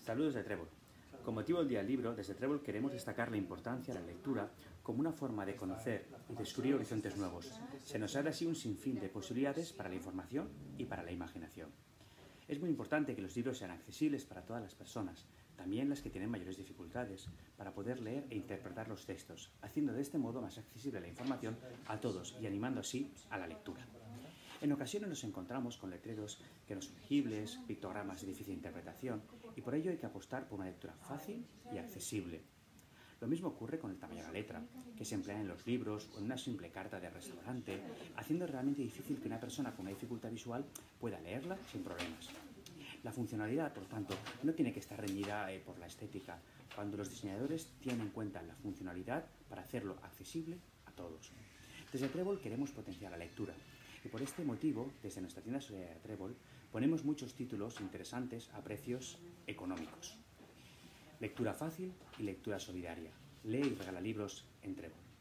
Saludos de Trébol. Con motivo del Día del Libro, desde Trébol queremos destacar la importancia de la lectura como una forma de conocer y descubrir horizontes nuevos. Se nos abre así un sinfín de posibilidades para la información y para la imaginación. Es muy importante que los libros sean accesibles para todas las personas, también las que tienen mayores dificultades, para poder leer e interpretar los textos, haciendo de este modo más accesible la información a todos y animando así a la lectura. En ocasiones nos encontramos con letreros que no son legibles, pictogramas de difícil interpretación, y por ello hay que apostar por una lectura fácil y accesible. Lo mismo ocurre con el tamaño de la letra, que se emplea en los libros o en una simple carta de restaurante, haciendo realmente difícil que una persona con una dificultad visual pueda leerla sin problemas. La funcionalidad, por tanto, no tiene que estar reñida por la estética, cuando los diseñadores tienen en cuenta la funcionalidad para hacerlo accesible a todos. Desde Trébol queremos potenciar la lectura, y por este motivo, desde nuestra tienda solidaria Trébol, ponemos muchos títulos interesantes a precios económicos. Lectura fácil y lectura solidaria. Lee y regala libros en Trébol.